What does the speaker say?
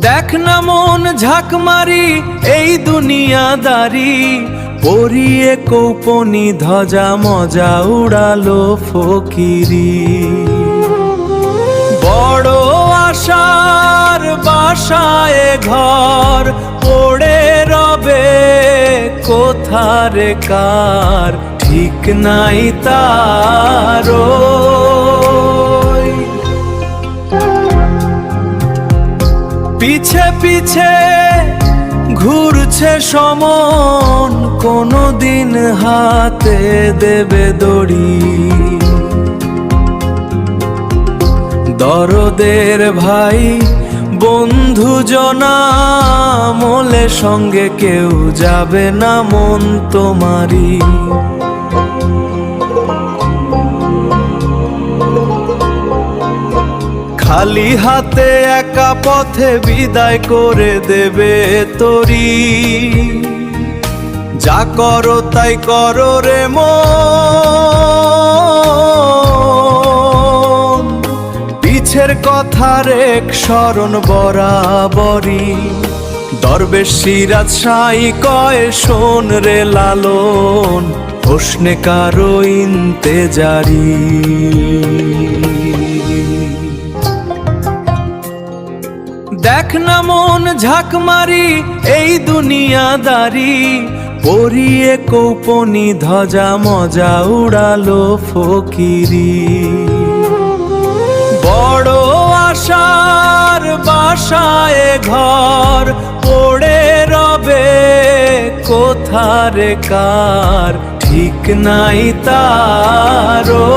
দেখ না মন ঝাঁক মারি এই দুনিয়াদারি, পরিয়ে কৌপনি ধ্বজা মজা উড়ালো ফকিরি। বড় আশার বাসায় ঘর পড়ে রবে কোথারে কার, ঠিক নাই তারো। পিছে পিছে ঘুরছে সমন, কোনদিন হাতে দেবে দড়ি। দরদের ভাই বন্ধু জনা মলে সঙ্গে কেউ যাবে না মন তোমারি। খালি হাতে একা পথে বিদায় করে দেবে তোরি। যা করো তাই করো রে মন, পিছের কথার এক স্মরণ বরাবরই। দরবেশ সিরাজ সাই কয় শোন রে লালন, প্রশ্নে কারো ইন্তেজারি। দেখ না মন ঝাঁক মারি এই দুনিয়াদারি, পরিয়ে কৌপনি ধ্বজা মজা উড়ালো ফকিরি। বড় আশার বাসায় ঘর পড়ে রবে কোথারে কার, ঠিক নাই তারো।